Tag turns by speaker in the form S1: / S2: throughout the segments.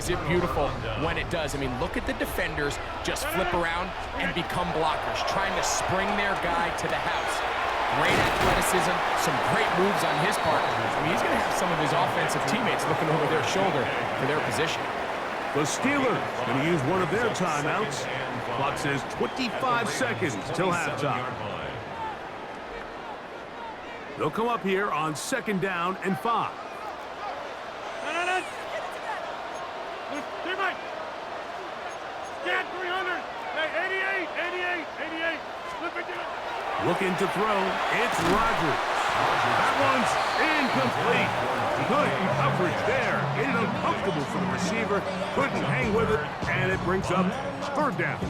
S1: is it beautiful when it does. I mean, look at the defenders just flip around and become blockers, trying to spring their guy to the house. Great athleticism, some great moves on his part. I mean, he's going to have some of his offensive teammates looking over their shoulder for their position.
S2: The Steelers going to use one of their timeouts. Clock says 25 seconds till halftime. They'll come up here on 2nd down and 5. Looking to throw, it's Rodgers. That one's incomplete. Good coverage there. Made it uncomfortable for the receiver. Couldn't hang with it, and it brings up 3rd down.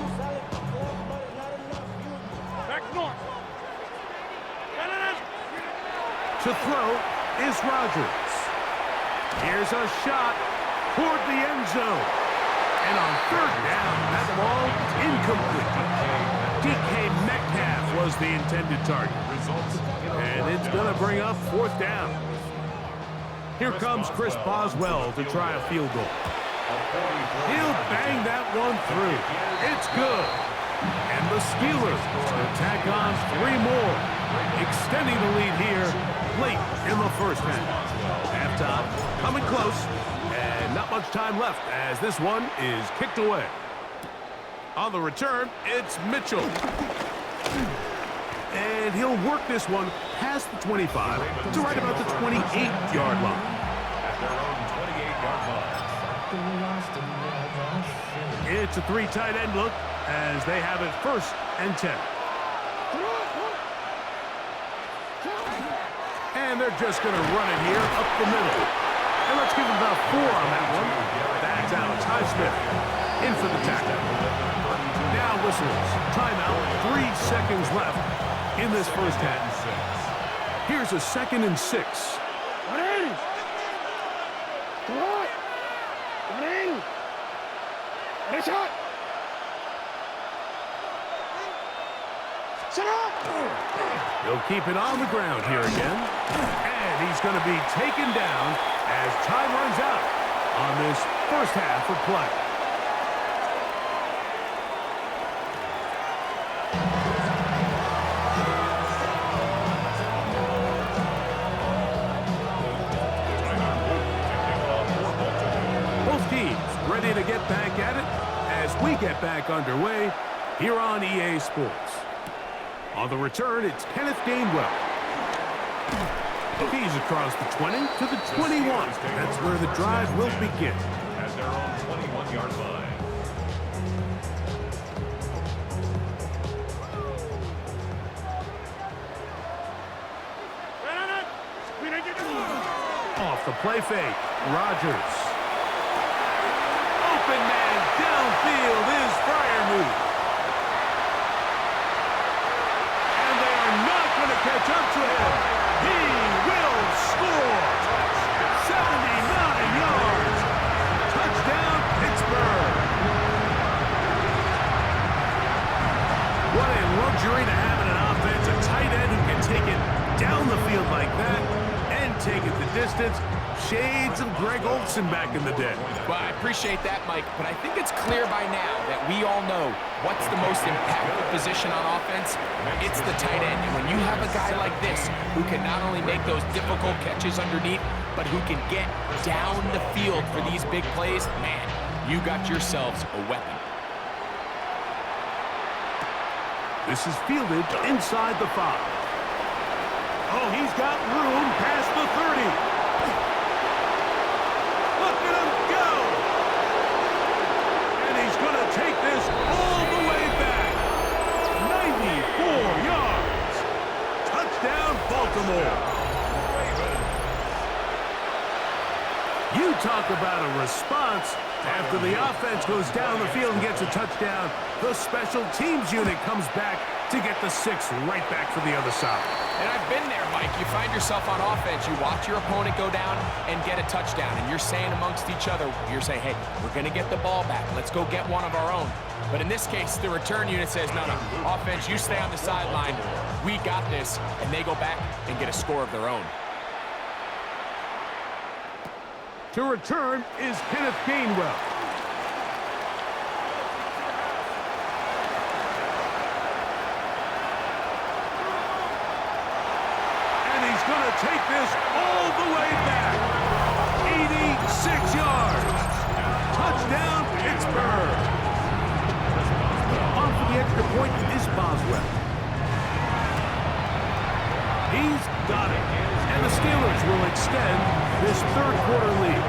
S2: To throw is Rodgers. Here's a shot toward the end zone. And on 3rd down, that ball incomplete. DK Metcalf was the intended target. And it's going to bring up 4th down. Here comes Chris Boswell to try a field goal. He'll bang that one through. It's good. And the Steelers will tack on 3 more, extending the lead here late in the 1st half. Halftime coming close, and not much time left as this one is kicked away. On the return, it's Mitchell. And he'll work this one past the 25 to right about the 28-yard line. It's a 3 tight end look as they have it 1st and 10. And they're just going to run it here up the middle. And let's give them about 4 on that one. That's Alex Highsmith in for the tackle. Now whistles. Timeout. 3 seconds left in this 1st half. Here's a 2nd and 6. He'll keep it on the ground here again. And he's going to be taken down as time runs out on this 1st half of play. Both teams ready to get back at it as we get back underway here on EA Sports. On the return, it's Kenneth Gainwell. He's across the 20 to the 21. That's where the drive will begin. At their own 21-yard line. Off the play fake, Rodgers. Open man downfield is Freiermuth. Catch up to him. He will score. 79 yards. Touchdown, Pittsburgh. What a luxury to have in an offense. A tight end who can take it down the field like that and take it the distance. Shades of Greg Olsen back in the day.
S1: Well, I appreciate that, Mike, but I think it's clear by now that we all know what's the most impactful position on offense. It's the tight end. And when you have a guy like this who can not only make those difficult catches underneath, but who can get down the field for these big plays, man, you got yourselves a weapon.
S2: This is fielded inside the 5. Oh, he's got room past the 30. Take this all the way back. 94 yards. Touchdown, Baltimore. You talk about a response. After the offense goes down the field and gets a touchdown, the special teams unit comes back to get the 6 right back for the other side.
S1: And I've been there, Mike. You find yourself on offense, you watch your opponent go down and get a touchdown, and you're saying amongst each other, you're saying, hey, we're going to get the ball back. Let's go get one of our own. But in this case, the return unit says, no, offense, you stay on the sideline. We got this. And they go back and get a score of their own.
S2: To return is Kenneth Gainwell. And he's going to take this all the way back. 86 yards. Touchdown, Pittsburgh. On for the extra point is Boswell. He's got it. And the Steelers will extend this third quarter lead.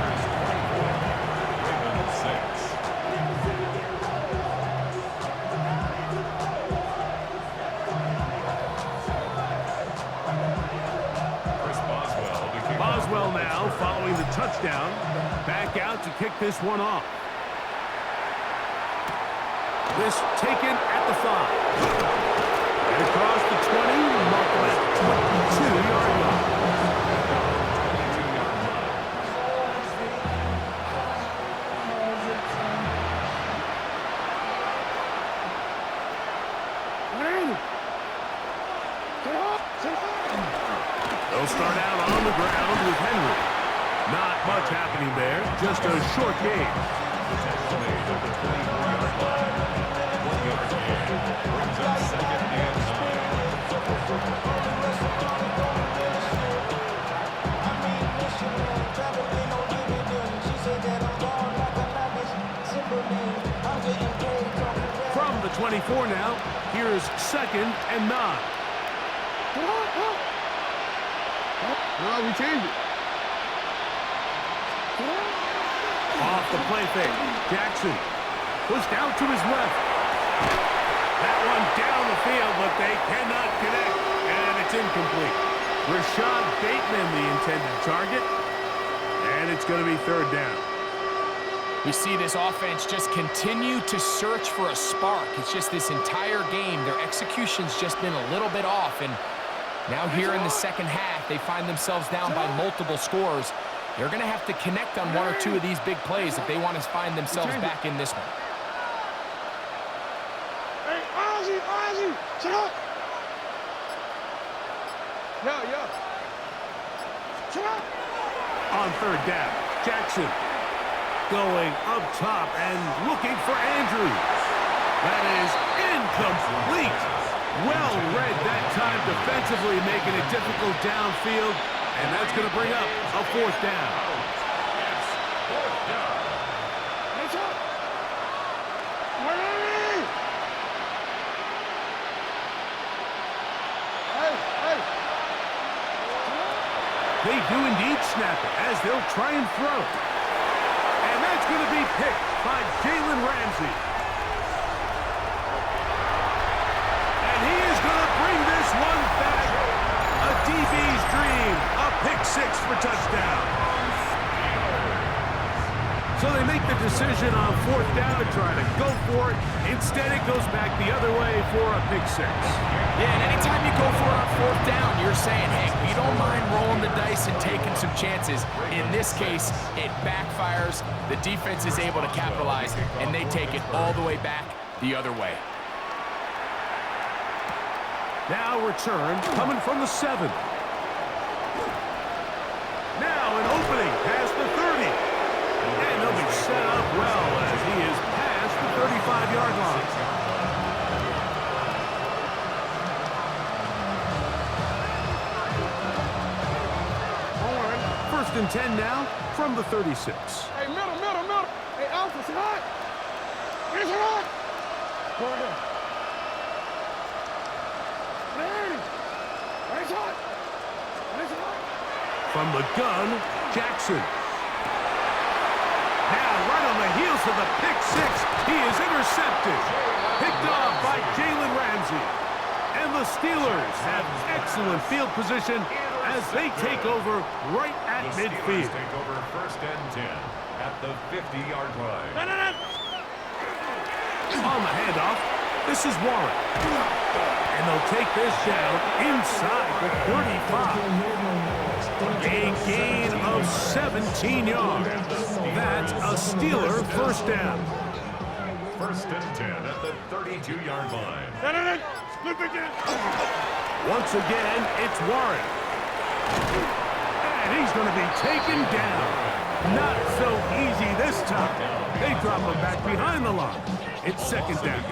S2: Boswell now following the touchdown. Back out to kick this one off. This taken at the 5. And across the 20, mark at 22-yard line. They'll start out on the ground with Henry. Not much happening there, just a short game. From the 24 now, here's 2nd and 9.
S3: No, we changed it.
S2: Off the play fake. Jackson pushed out to his left. That one down the field, but they cannot connect, and it's incomplete. Rashad Bateman, the intended target, and it's going to be 3rd down.
S1: We see this offense just continue to search for a spark. It's just this entire game, their execution's just been a little bit off, and now here in the second half, they find themselves down by multiple scores. They're going to have to connect on 1 or 2 of these big plays if they want to find themselves back in this one.
S3: Hey, Ozzy, shut up. Yeah. Shut up.
S2: On 3rd down, Jackson going up top and looking for Andrews. That is incomplete. Well read that time defensively, making it difficult downfield, and that's going to bring up a 4th down. They do indeed snap it as they'll try and throw. And that's going to be picked by Jalen Ramsey. One back, a DB's dream, a pick-6 for touchdown. So they make the decision on 4th down to try to go for it. Instead, it goes back the other way for a pick-6.
S1: Yeah, and anytime you go for it on 4th down, you're saying, hey, we don't mind rolling the dice and taking some chances. In this case, it backfires. The defense is able to capitalize, and they take it all the way back the other way.
S2: Now return coming from the 7. Now an opening past the 30. And he'll be set up well as he is past the 35-yard line. First and 10 now from the 36.
S3: Hey, middle. Hey, Alpha, it's hot. It's hot. Go ahead.
S2: From the gun, Jackson. Now right on the heels of the pick-6, he is intercepted. Picked off by Jalen Ramsey. And the Steelers have excellent field position as they take over right at midfield.
S4: Take over 1st and 10 at the 50-yard line.
S2: On the handoff, this is Warren. And they'll take this down inside the 35. A gain of 17 yards. That's a Steeler 1st down.
S4: 1st and 10 at the 32-yard line.
S3: Flip again.
S2: Once again, it's Warren. And he's going to be taken down. Not so easy this time. They drop him back behind the line. It's second down.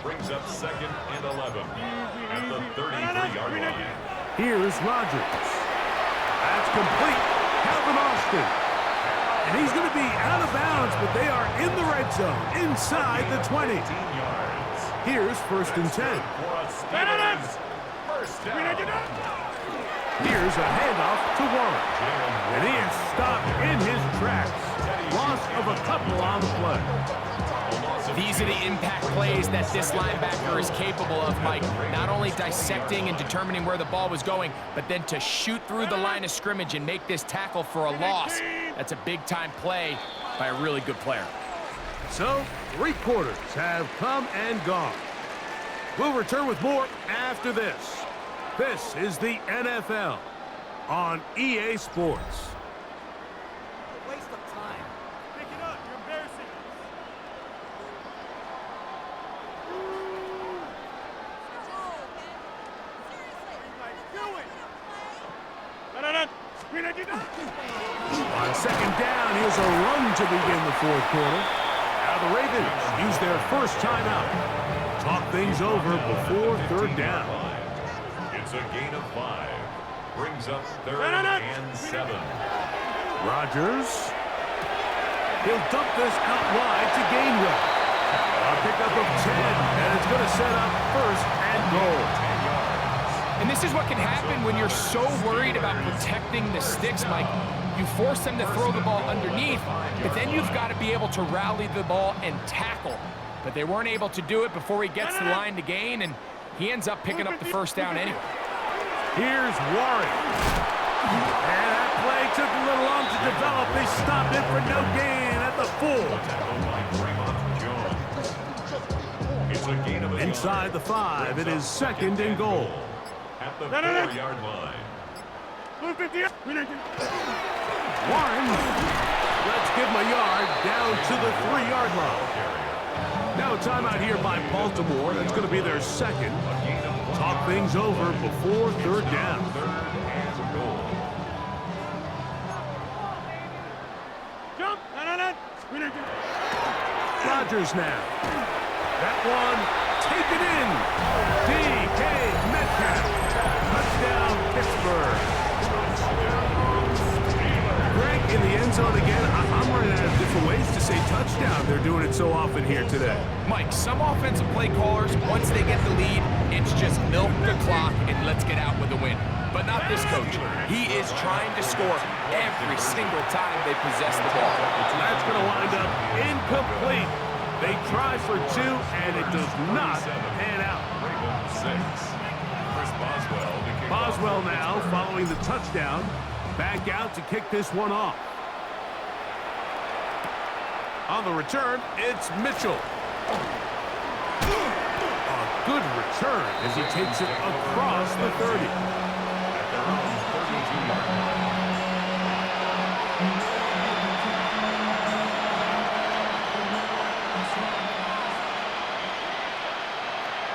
S4: Brings up 2nd and 11 at the 33-yard line.
S2: Here's Rodgers. That's complete. Calvin Austin. And he's going to be out of bounds, but they are in the red zone, inside the 20. Here's 1st and 10.
S4: First down.
S2: Here's a handoff to Warren. And he is stopped in his tracks. Loss of a couple on the play.
S1: These are the impact plays that this linebacker is capable of, Mike. Not only dissecting and determining where the ball was going, but then to shoot through the line of scrimmage and make this tackle for a loss. That's a big-time play by a really good player.
S2: So, 3 quarters have come and gone. We'll return with more after this. This is the NFL on EA Sports.
S5: Waste of time.
S3: Pick it up. You're embarrassing. Do it.
S2: On second down, here's a run to begin the 4th quarter. Now the Ravens use their first timeout. Talk things over before 3rd down.
S4: It's a gain of 5. Brings up 3rd and 7.
S2: Rodgers. He'll dump this out wide to Gainwell. A pickup of 10, and it's going to set up 1st and goal.
S1: And this is what can happen when you're so worried about protecting the sticks, Mike. You force them to throw the ball underneath, but then you've got to be able to rally the ball and tackle. But they weren't able to do it before he gets the line to gain, and he ends up picking up the 1st down anyway.
S2: Here's Warren. And that play took a little long to develop. They stopped it for no gain at the 4.
S4: It's a gain of 8.
S2: Inside the 5, it is 2nd and goal.
S4: At the 4-yard line.
S2: Warren, let's give him a yard down to the 3-yard line. Now a timeout here by Baltimore. That's going to be their 2nd. Talk things over before 3rd down.
S4: 3rd and goal.
S3: Jump.
S2: Rodgers now. That one taken in. DK Metcalf. Touchdown, Pittsburgh. Greg in the end zone again. I'm running out of different ways to say touchdown. They're doing it so often here today.
S1: Mike, some offensive play callers, once they get the lead, it's just milk the clock and let's get out with the win. But not this coach. He is trying to score every single time they possess the ball.
S2: That's going to wind up incomplete. They try for 2, and it does not pan out.
S4: 6.
S2: Boswell now following the touchdown. Back out to kick this one off. On the return, it's Mitchell. A good return as he takes it across the 30.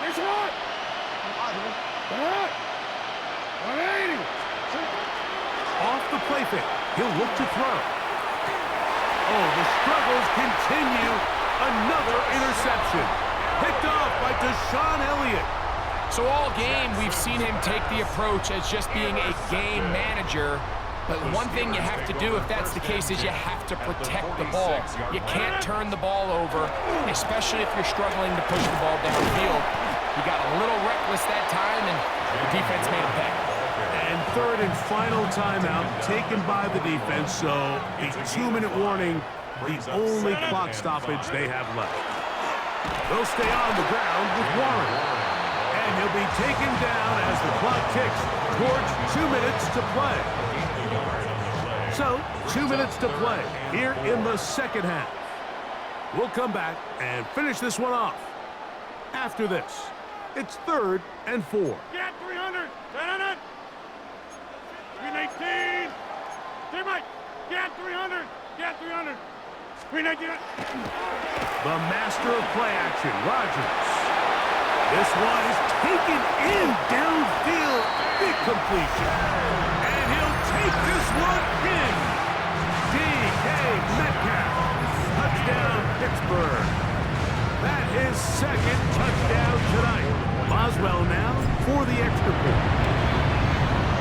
S3: Nice one. 180.
S2: Off the play fake. He'll look to throw. Oh, the struggles continue. Another interception. Picked off by Deshaun Elliott.
S1: So all game, we've seen him take the approach as just being a game manager. But one thing you have to do if that's the case is you have to protect the ball. You can't turn the ball over, especially if you're struggling to push the ball downfield. He got a little reckless that time, and the defense made a pay.
S2: And 3rd and final timeout taken by the defense, so a 2-minute warning, the only clock stoppage they have left. They'll stay on the ground with Warren. And he'll be taken down as the clock ticks towards 2 minutes to play. So, 2 minutes to play here in the 2nd half. We'll come back and finish this one off. After this, it's 3rd and 4.
S3: Get 300. 300. 319. Hey, Mike. Get 300. Get 300. 319.
S2: The master of play action, Rodgers. This one is taken in downfield. Big completion. And he'll take this one in. DK Metcalf. Touchdown, Pittsburgh. That is second touchdown tonight. Boswell now for the extra point.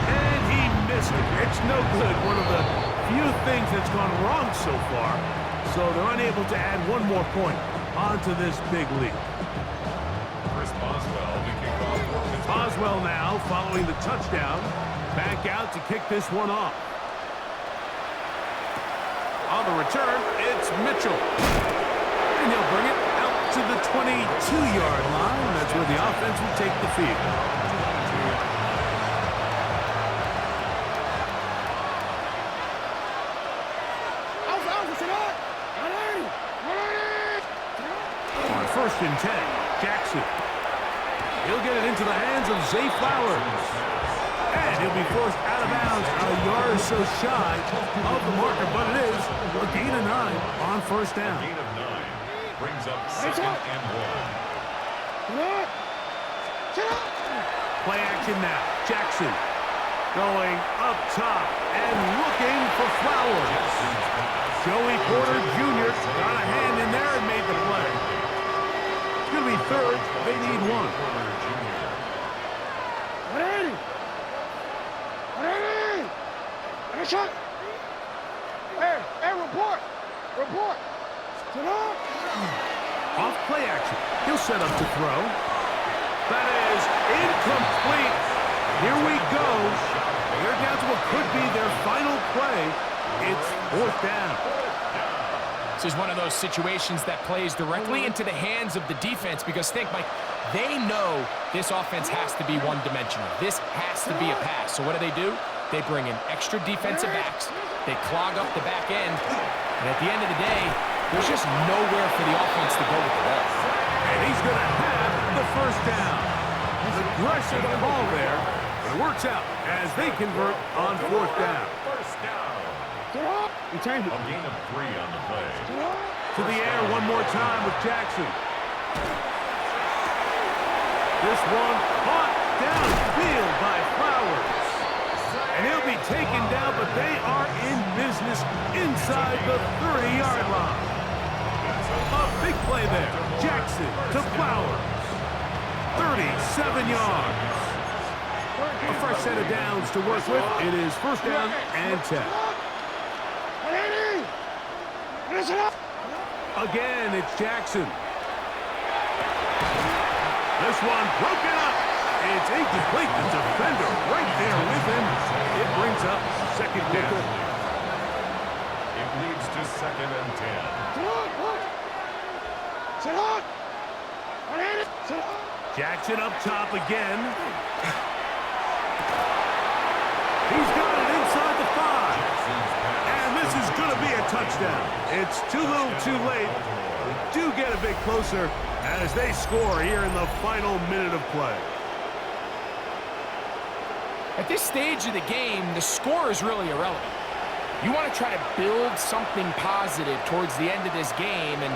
S2: And he missed it. It's no good. One of the few things that's gone wrong so far. So they're unable to add one more point onto this big lead. Boswell now following the touchdown. Back out to kick this one off. On the return, it's Mitchell. And he'll bring it out to the 22-yard line. That's where the offense will take the field. On 1st and 10, Jackson. He'll get it into the hands of Zay Flowers. And he'll be forced out of bounds a yard or so shy of the marker, but it is a gain of 9 on 1st down.
S4: Gain of 9 brings up 2nd and 1.
S2: Play action now. Jackson going up top and looking for Flowers. Joey Porter Jr. got a hand in there and made the play. It's going to be 3rd. They need 1.
S3: Shot. Hey, report.
S2: Off play action. He'll set up to throw. That is incomplete. Here we go. They're down to what could be their final play. It's 4th down.
S1: This is one of those situations that plays directly into the hands of the defense because think, Mike, they know this offense has to be one-dimensional. This has to be a pass. So what do? They bring in extra defensive backs. They clog up the back end. And at the end of the day, there's just nowhere for the offense to go with the ball.
S2: And he's going to have the 1st down. Aggressive ball there. But it works out as they convert on 4th down.
S4: A gain of 3 on the play.
S2: To the air one more time with Jackson. This one caught downfield by Flowers. And he'll be taken down, but they are in business inside the 30-yard line. A big play there. Jackson to Flowers. 37 yards. A fresh set of downs to work with. It is 1st down and 10. Again, it's Jackson. This one broken up. It's incomplete. The defender right there with him. It brings up 2nd down.
S4: It leads to 2nd and 10.
S2: Jackson up top again. He's got it inside the 5. And this is going to be a touchdown. It's too little too late. We do get a bit closer as they score here in the final minute of play.
S1: At this stage of the game, the score is really irrelevant. You want to try to build something positive towards the end of this game, and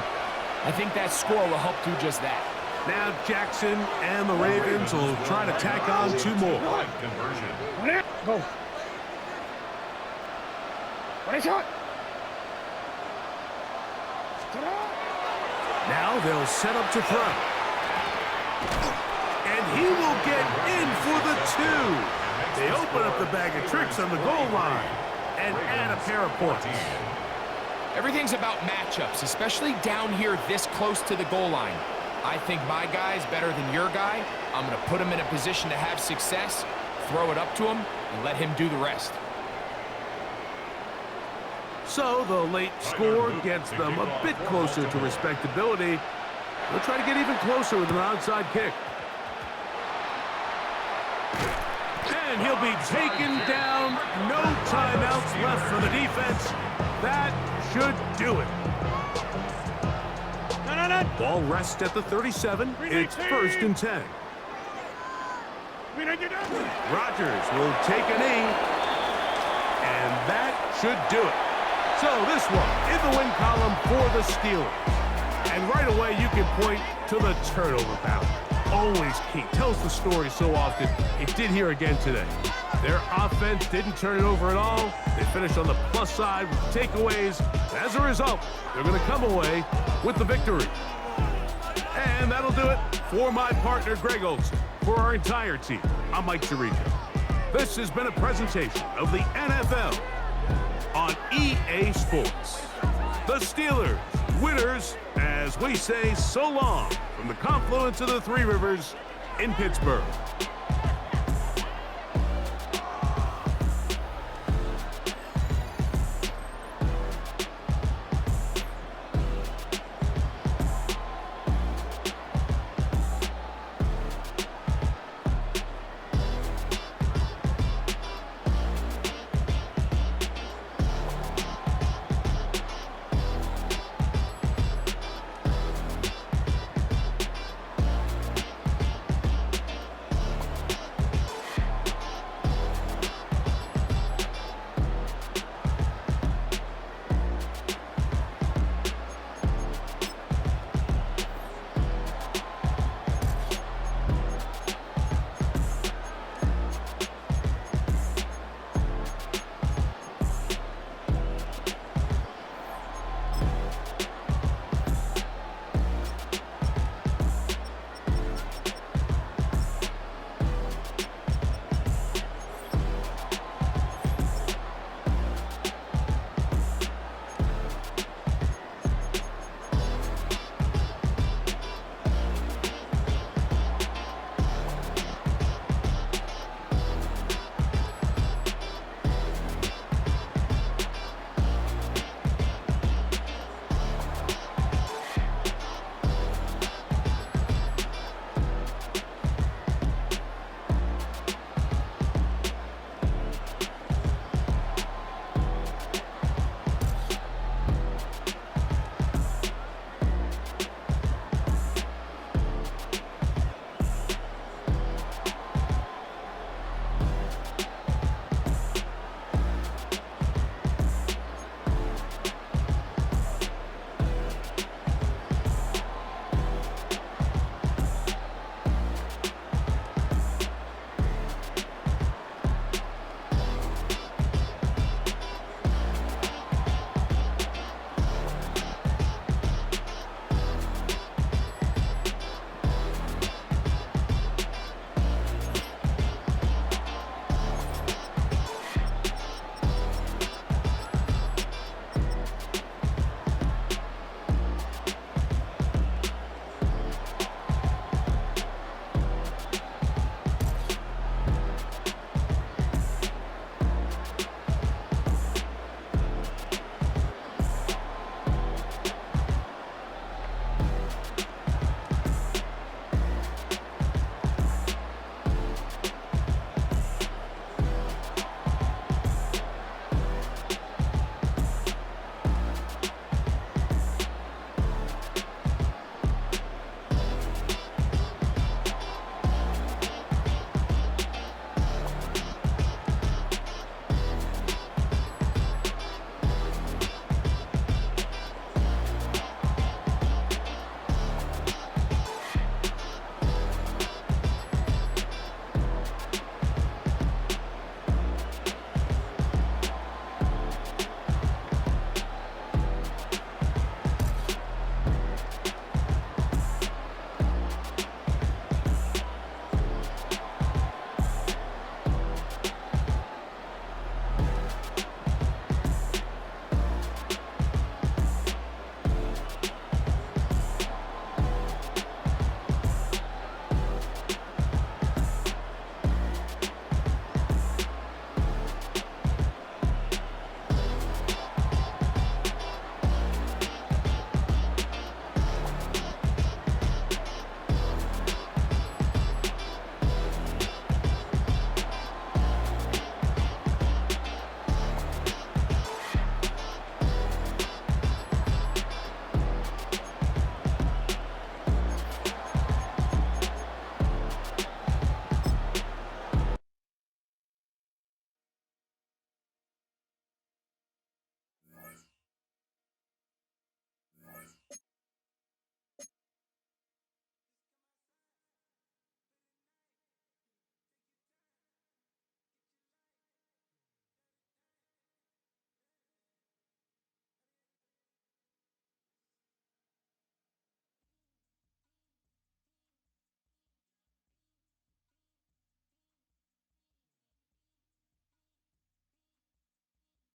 S1: I think that score will help do just that.
S2: Now Jackson and the Ravens will try to tack on 2 more.
S4: Conversion.
S3: Go.
S2: Now they'll set up to throw. And he will get in for the 2. They open up the bag of tricks on the goal line and add a pair of points.
S1: Everything's about matchups, especially down here this close to the goal line. I think my guy's better than your guy. I'm going to put him in a position to have success, throw it up to him, and let him do the rest.
S2: So the late score gets them a bit closer to respectability. They'll try to get even closer with an onside kick. And he'll be taken down. No timeouts left for the defense. That should do it. Ball rests at the 37. It's 1st and 10. Rodgers will take a knee. And that should do it. So this one in the win column for the Steelers. And right away you can point to the turnover battle. always key. Tells the story so often. It did here again today. Their offense didn't turn it over at all. They finished on the plus side with takeaways. As a result, they're going to come away with the victory. And that'll do it for my partner, Greg Olson. For our entire team, I'm Mike Tirico. This has been a presentation of the NFL on EA Sports. The Steelers, winners, as we say so long from the confluence of the Three Rivers in Pittsburgh.